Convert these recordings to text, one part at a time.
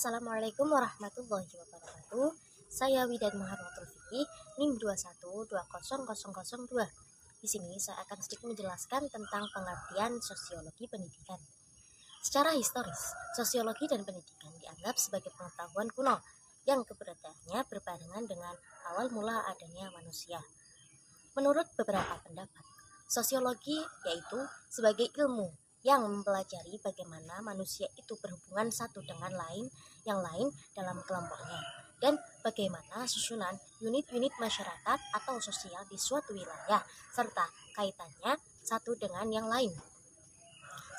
Assalamualaikum warahmatullahi wabarakatuh. Saya Widan Muhammadul Fikri, NIM 21200002. Di sini saya akan sedikit menjelaskan tentang pengertian sosiologi pendidikan. Secara historis, sosiologi dan pendidikan dianggap sebagai pengetahuan kuno yang keberadaannya berbarengan dengan awal mula adanya manusia. Menurut beberapa pendapat, sosiologi yaitu sebagai ilmu yang mempelajari bagaimana manusia itu berhubungan satu dengan yang lain dalam kelompoknya, dan bagaimana susunan unit-unit masyarakat atau sosial di suatu wilayah, serta kaitannya satu dengan yang lain.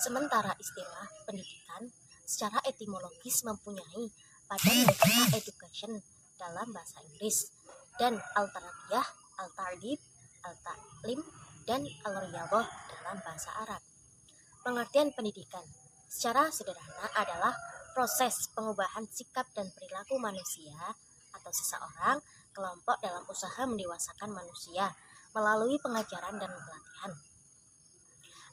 Sementara istilah pendidikan secara etimologis mempunyai pada kata education dalam bahasa Inggris, dan al-tarbiyah, al-tardib, al-ta'lim, dan al-riyadhah dalam bahasa Arab. Pengertian pendidikan secara sederhana adalah proses pengubahan sikap dan perilaku manusia atau seseorang, kelompok dalam usaha mendewasakan manusia melalui pengajaran dan pelatihan.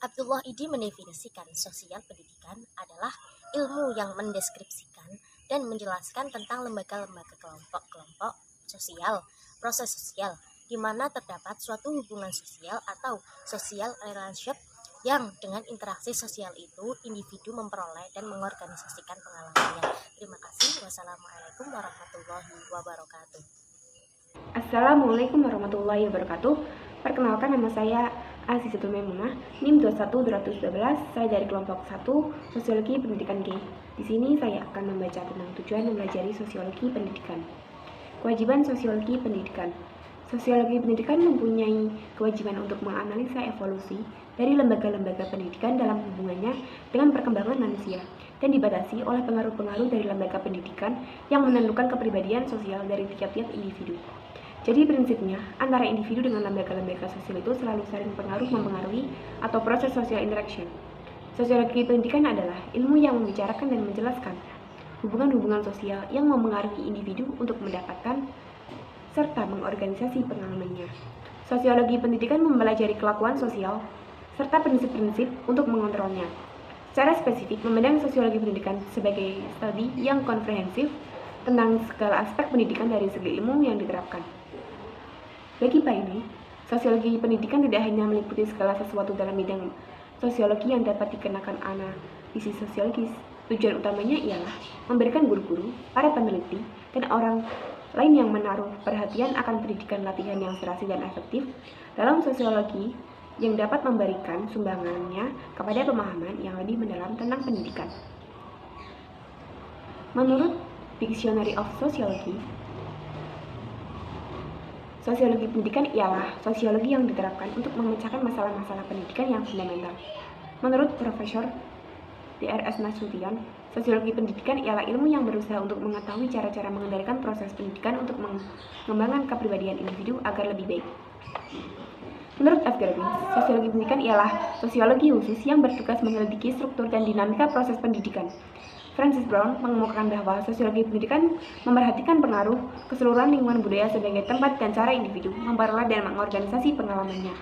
Abdullah Idi mendefinisikan sosial pendidikan adalah ilmu yang mendeskripsikan dan menjelaskan tentang lembaga-lembaga kelompok-kelompok sosial, proses sosial, di mana terdapat suatu hubungan sosial atau social relationship yang dengan interaksi sosial itu individu memperoleh dan mengorganisasikan pengalamannya. Terima kasih. Wassalamualaikum warahmatullahi wabarakatuh. Assalamualaikum warahmatullahi wabarakatuh. Perkenalkan, nama saya Azizatul Maimunah, NIM 212012. Saya dari kelompok 1 Sosiologi Pendidikan G. Di sini saya akan membaca tentang tujuan mempelajari sosiologi pendidikan. Kewajiban sosiologi pendidikan. Sosiologi pendidikan mempunyai kewajiban untuk menganalisa evolusi dari lembaga-lembaga pendidikan dalam hubungannya dengan perkembangan manusia, dan dibatasi oleh pengaruh-pengaruh dari lembaga pendidikan yang menentukan kepribadian sosial dari tiap-tiap individu. Jadi prinsipnya, antara individu dengan lembaga-lembaga sosial itu selalu saling mempengaruhi atau proses social interaction. Sosiologi pendidikan adalah ilmu yang membicarakan dan menjelaskan hubungan-hubungan sosial yang mempengaruhi individu untuk mendapatkan serta mengorganisasi pengalamannya. Sosiologi pendidikan mempelajari kelakuan sosial serta prinsip-prinsip untuk mengontrolnya. Secara spesifik, memandang sosiologi pendidikan sebagai studi yang komprehensif tentang segala aspek pendidikan dari segi ilmu yang diterapkan. Bagi Pak ini, sosiologi pendidikan tidak hanya meliputi segala sesuatu dalam bidang sosiologi yang dapat dikenakan analisis sosiologis. Tujuan utamanya ialah memberikan guru-guru, para peneliti, dan orang lain yang menaruh perhatian akan pendidikan latihan yang serasi dan efektif dalam sosiologi yang dapat memberikan sumbangannya kepada pemahaman yang lebih mendalam tentang pendidikan. Menurut Dictionary of Sociology, sosiologi pendidikan ialah sosiologi yang diterapkan untuk memecahkan masalah-masalah pendidikan yang fundamental. Menurut Profesor D.R.S. Nasution, sosiologi pendidikan ialah ilmu yang berusaha untuk mengetahui cara-cara mengendalikan proses pendidikan untuk mengembangkan kepribadian individu agar lebih baik. Menurut F. Gervin, sosiologi pendidikan ialah sosiologi khusus yang bertugas menyelidiki struktur dan dinamika proses pendidikan. Francis Brown mengemukakan bahwa sosiologi pendidikan memerhatikan pengaruh keseluruhan lingkungan budaya sebagai tempat dan cara individu memperoleh dan mengorganisasi pengalamannya.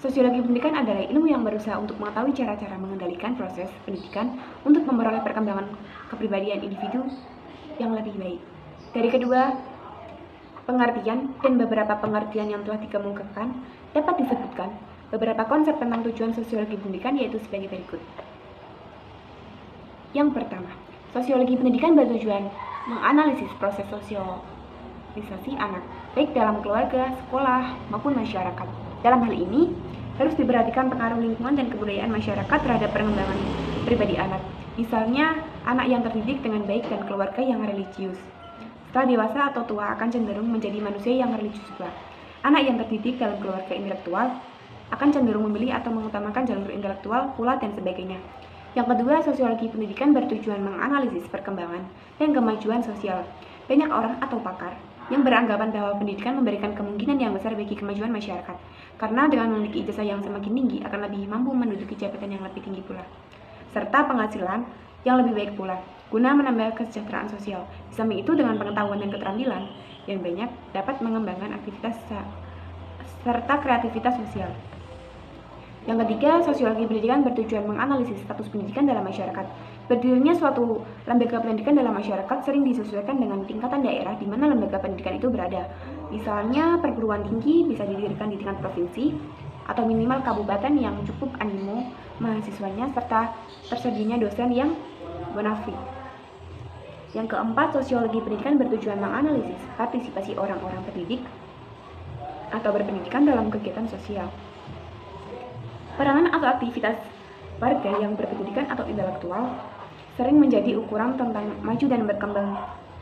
Sosiologi pendidikan adalah ilmu yang berusaha untuk mengetahui cara-cara mengendalikan proses pendidikan untuk memperoleh perkembangan kepribadian individu yang lebih baik. Dari kedua pengertian dan beberapa pengertian yang telah dikemukakan, dapat disebutkan beberapa konsep tentang tujuan sosiologi pendidikan, yaitu sebagai berikut. Yang pertama, sosiologi pendidikan bertujuan menganalisis proses sosialisasi anak, baik dalam keluarga, sekolah, maupun masyarakat. Dalam hal ini, harus diperhatikan pengaruh lingkungan dan kebudayaan masyarakat terhadap perkembangan pribadi anak. Misalnya, anak yang terdidik dengan baik dan keluarga yang religius, setelah dewasa atau tua akan cenderung menjadi manusia yang religius pula. Anak yang terdidik dalam keluarga intelektual akan cenderung memilih atau mengutamakan jalur intelektual pula, dan sebagainya. Yang kedua, sosiologi pendidikan bertujuan menganalisis perkembangan dan kemajuan sosial. Banyak orang atau pakar yang beranggapan bahwa pendidikan memberikan kemungkinan yang besar bagi kemajuan masyarakat, karena dengan memiliki ijazah yang semakin tinggi akan lebih mampu menduduki jabatan yang lebih tinggi pula, serta penghasilan yang lebih baik pula, guna menambah kesejahteraan sosial. Di samping itu, dengan pengetahuan dan keterampilan yang banyak dapat mengembangkan aktivitas serta kreativitas sosial. Yang ketiga, sosiologi pendidikan bertujuan menganalisis status pendidikan dalam masyarakat. Berdirinya suatu lembaga pendidikan dalam masyarakat sering disesuaikan dengan tingkatan daerah di mana lembaga pendidikan itu berada. Misalnya, perguruan tinggi bisa didirikan di tingkat provinsi atau minimal kabupaten yang cukup animo mahasiswanya serta tersedianya dosen yang bonafide. Yang keempat, sosiologi pendidikan bertujuan menganalisis partisipasi orang-orang pendidik atau berpendidikan dalam kegiatan sosial. Peranan atau aktivitas warga yang berpendidikan atau intelektual sering menjadi ukuran tentang maju dan berkembang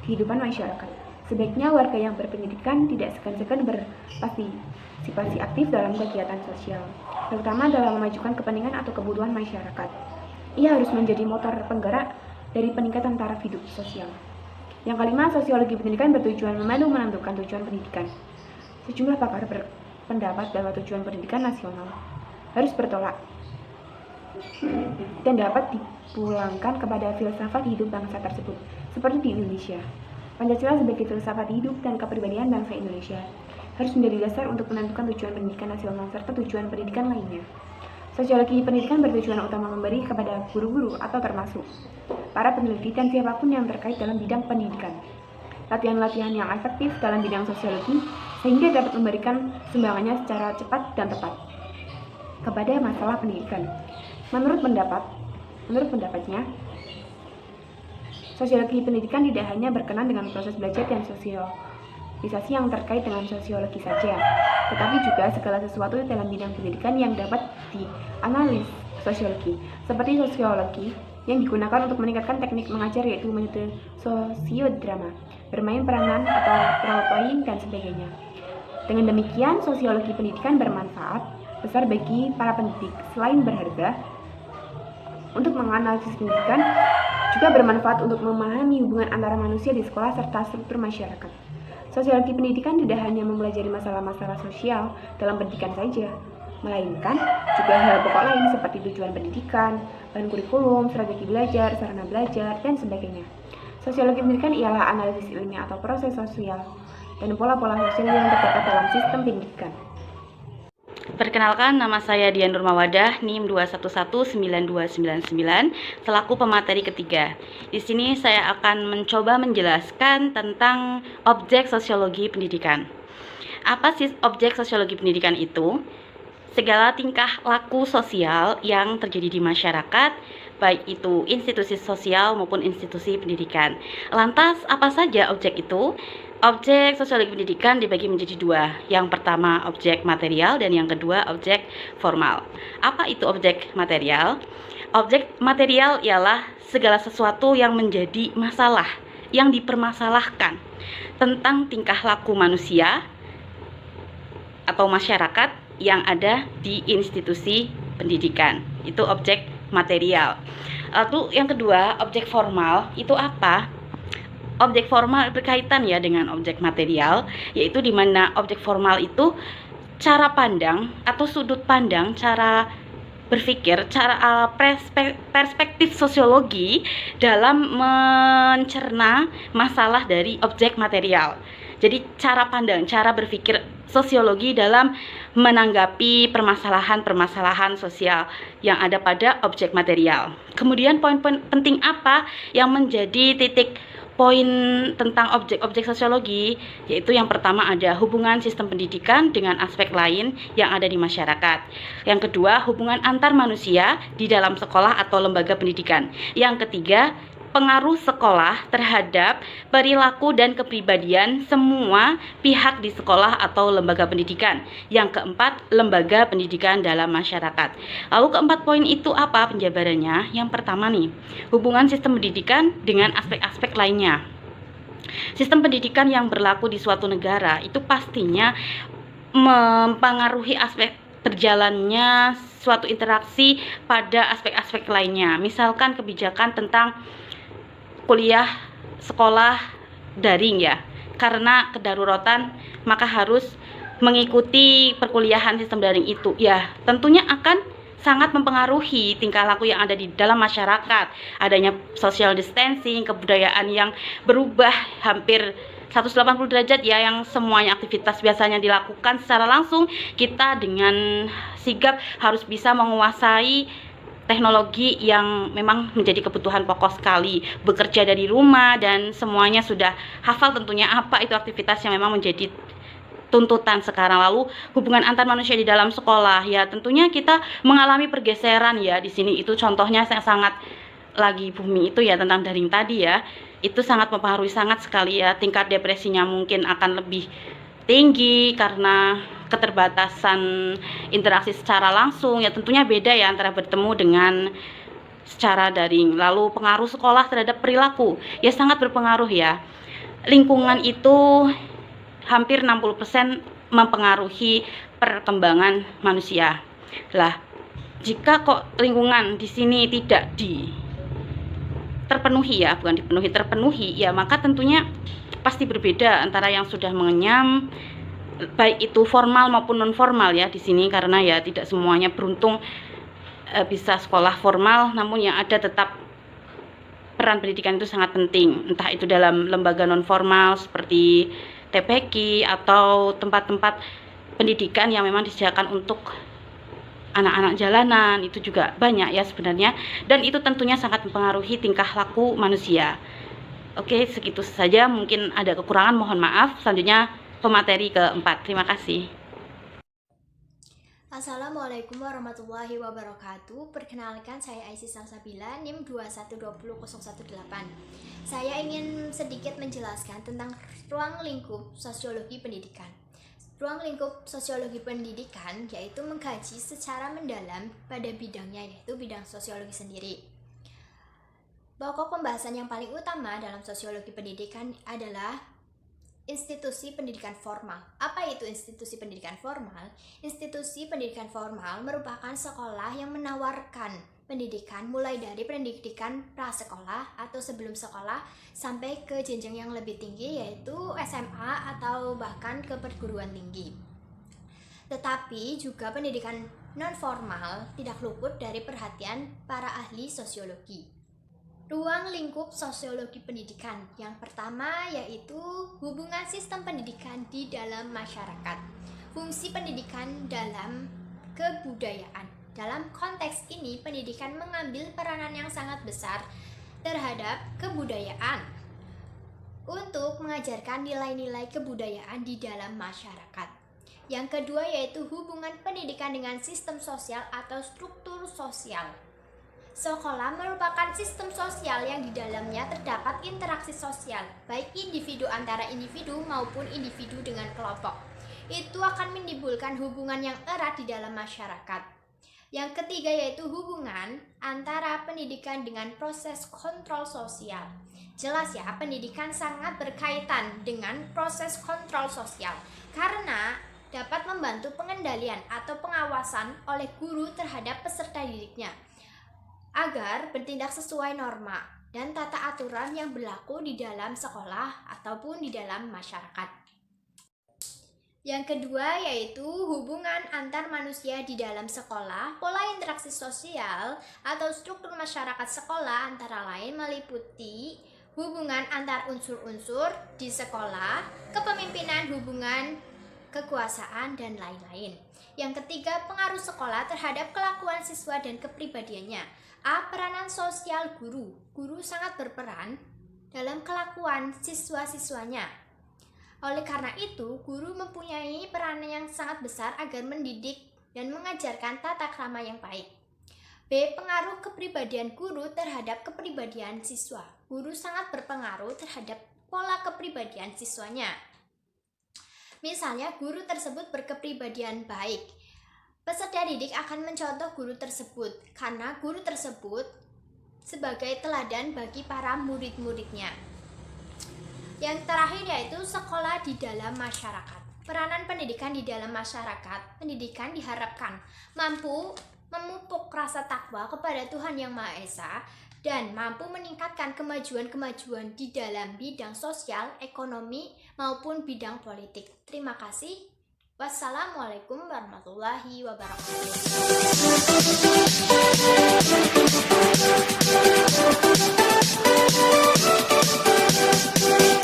kehidupan masyarakat. Sebaiknya warga yang berpendidikan tidak segan-segan berpartisipasi aktif dalam kegiatan sosial, terutama dalam memajukan kepentingan atau kebutuhan masyarakat. Ia harus menjadi motor penggerak dari peningkatan taraf hidup sosial. Yang kelima, sosiologi pendidikan bertujuan membantu menentukan tujuan pendidikan. Sejumlah pakar berpendapat bahwa tujuan pendidikan nasional harus bertolak dan dapat dipulangkan kepada filsafat hidup bangsa tersebut, seperti di Indonesia. Pancasila sebagai filsafat hidup dan kepribadian bangsa Indonesia harus menjadi dasar untuk menentukan tujuan pendidikan nasional serta tujuan pendidikan lainnya. Sosiologi pendidikan bertujuan utama memberi kepada guru-guru atau termasuk para peneliti dan siapapun yang terkait dalam bidang pendidikan latihan-latihan yang efektif dalam bidang sosiologi sehingga dapat memberikan sumbangannya secara cepat dan tepat kepada masalah pendidikan. Menurut pendapatnya, sosiologi pendidikan tidak hanya berkenan dengan proses belajar dan sosialisasi yang terkait dengan sosiologi saja, tetapi juga segala sesuatu dalam bidang pendidikan yang dapat dianalisis sosiologi, seperti sosiologi yang digunakan untuk meningkatkan teknik mengajar yaitu metode sosiodrama, bermain peranan atau role playing, dan sebagainya. Dengan demikian, sosiologi pendidikan bermanfaat besar bagi para pendidik. Selain berharga untuk menganalisis pendidikan, juga bermanfaat untuk memahami hubungan antara manusia di sekolah serta struktur masyarakat. Sosiologi pendidikan tidak hanya mempelajari masalah-masalah sosial dalam pendidikan saja, melainkan juga hal pokok lain seperti tujuan pendidikan, bahan kurikulum, strategi belajar, sarana belajar, dan sebagainya. Sosiologi pendidikan ialah analisis ilmiah atau proses sosial dan pola-pola sosial yang terdapat dalam sistem pendidikan. Perkenalkan, nama saya Dian Nurmawadah, NIM 2119299, selaku pemateri ketiga. Di sini saya akan mencoba menjelaskan tentang objek sosiologi pendidikan. Apa sih objek sosiologi pendidikan itu? Segala tingkah laku sosial yang terjadi di masyarakat, baik itu institusi sosial maupun institusi pendidikan. Lantas, apa saja objek itu? Objek sosiologi pendidikan dibagi menjadi dua. Yang pertama objek material dan yang kedua objek formal. Apa itu objek material? Objek material ialah segala sesuatu yang menjadi masalah, yang dipermasalahkan tentang tingkah laku manusia atau masyarakat yang ada di institusi pendidikan. Itu objek material. Lalu yang kedua, objek formal itu apa? Objek formal berkaitan ya dengan objek material, yaitu di mana objek formal itu cara pandang atau sudut pandang, cara berpikir, cara perspektif sosiologi dalam mencerna masalah dari objek material. Jadi cara pandang, cara berpikir sosiologi dalam menanggapi permasalahan-permasalahan sosial yang ada pada objek material. Kemudian poin-poin penting apa yang menjadi titik poin tentang objek-objek sosiologi, yaitu yang pertama ada hubungan sistem pendidikan dengan aspek lain yang ada di masyarakat. Yang kedua, hubungan antar manusia di dalam sekolah atau lembaga pendidikan. Yang ketiga, pengaruh sekolah terhadap perilaku dan kepribadian semua pihak di sekolah atau lembaga pendidikan. Yang keempat, lembaga pendidikan dalam masyarakat. Lalu keempat poin itu apa penjabarannya? Yang pertama nih, hubungan sistem pendidikan dengan aspek-aspek lainnya. Sistem pendidikan yang berlaku di suatu negara itu pastinya mempengaruhi aspek berjalannya suatu interaksi pada aspek-aspek lainnya. Misalkan kebijakan tentang kuliah sekolah daring ya, karena kedaruratan maka harus mengikuti perkuliahan sistem daring itu ya, tentunya akan sangat mempengaruhi tingkah laku yang ada di dalam masyarakat. Adanya social distancing, kebudayaan yang berubah hampir 180 derajat ya, yang semuanya aktivitas biasanya dilakukan secara langsung, kita dengan sigap harus bisa menguasai teknologi yang memang menjadi kebutuhan pokok sekali, bekerja dari rumah dan semuanya sudah hafal tentunya apa itu aktivitas yang memang menjadi tuntutan sekarang. Lalu hubungan antar manusia di dalam sekolah, ya tentunya kita mengalami pergeseran ya di sini. Itu contohnya yang sangat lagi booming itu ya tentang daring tadi ya. Itu sangat mempengaruhi sangat sekali ya, tingkat depresinya mungkin akan lebih tinggi karena keterbatasan interaksi secara langsung. Ya tentunya beda ya antara bertemu dengan secara daring. Lalu pengaruh sekolah terhadap perilaku ya sangat berpengaruh ya. Lingkungan itu hampir 60% mempengaruhi perkembangan manusia. Lah, jika kok lingkungan di sini tidak terpenuhi ya, bukan dipenuhi, terpenuhi ya, maka tentunya pasti berbeda antara yang sudah mengenyam, baik itu formal maupun non formal ya di sini, karena ya tidak semuanya beruntung bisa sekolah formal, namun yang ada tetap peran pendidikan itu sangat penting, entah itu dalam lembaga non formal seperti TPQ atau tempat-tempat pendidikan yang memang disediakan untuk anak-anak jalanan, itu juga banyak ya sebenarnya, dan itu tentunya sangat mempengaruhi tingkah laku manusia. Oke, segitu saja, mungkin ada kekurangan mohon maaf. Selanjutnya pemateri keempat. Terima kasih. Assalamualaikum warahmatullahi wabarakatuh. Perkenalkan, saya Aisyah Salsabila, NIM 2120018. Saya ingin sedikit menjelaskan tentang ruang lingkup sosiologi pendidikan. Ruang lingkup sosiologi pendidikan yaitu mengkaji secara mendalam pada bidangnya, yaitu bidang sosiologi sendiri. Pokok pembahasan yang paling utama dalam sosiologi pendidikan adalah institusi pendidikan formal. Apa itu institusi pendidikan formal? Institusi pendidikan formal merupakan sekolah yang menawarkan pendidikan mulai dari pendidikan prasekolah atau sebelum sekolah sampai ke jenjang yang lebih tinggi, yaitu SMA atau bahkan ke perguruan tinggi. Tetapi juga pendidikan non formal tidak luput dari perhatian para ahli sosiologi. Ruang lingkup sosiologi pendidikan yang pertama yaitu hubungan sistem pendidikan di dalam masyarakat. Fungsi pendidikan dalam kebudayaan. Dalam konteks ini, pendidikan mengambil peranan yang sangat besar terhadap kebudayaan untuk mengajarkan nilai-nilai kebudayaan di dalam masyarakat. Yang kedua yaitu hubungan pendidikan dengan sistem sosial atau struktur sosial. Sekolah merupakan sistem sosial yang di dalamnya terdapat interaksi sosial, baik individu antara individu maupun individu dengan kelompok. Itu akan menimbulkan hubungan yang erat di dalam masyarakat. Yang ketiga yaitu hubungan antara pendidikan dengan proses kontrol sosial. Jelas ya, pendidikan sangat berkaitan dengan proses kontrol sosial karena dapat membantu pengendalian atau pengawasan oleh guru terhadap peserta didiknya agar bertindak sesuai norma dan tata aturan yang berlaku di dalam sekolah ataupun di dalam masyarakat. Yang kedua yaitu hubungan antar manusia di dalam sekolah. Pola interaksi sosial atau struktur masyarakat sekolah antara lain meliputi hubungan antar unsur-unsur di sekolah, kepemimpinan, hubungan kekuasaan, dan lain-lain. Yang ketiga, pengaruh sekolah terhadap kelakuan siswa dan kepribadiannya. Peranan sosial guru. Guru sangat berperan dalam kelakuan siswa-siswanya. Oleh karena itu, guru mempunyai peranan yang sangat besar agar mendidik dan mengajarkan tata krama yang baik. B. Pengaruh kepribadian guru terhadap kepribadian siswa. Guru sangat berpengaruh terhadap pola kepribadian siswanya. Misalnya, guru tersebut berkepribadian baik. Peserta didik akan mencontoh guru tersebut karena guru tersebut sebagai teladan bagi para murid-muridnya. Yang terakhir yaitu sekolah di dalam masyarakat. Peranan pendidikan di dalam masyarakat. Pendidikan diharapkan mampu memupuk rasa takwa kepada Tuhan Yang Maha Esa dan mampu meningkatkan kemajuan-kemajuan di dalam bidang sosial, ekonomi, maupun bidang politik. Terima kasih. Wassalamualaikum warahmatullahi wabarakatuh.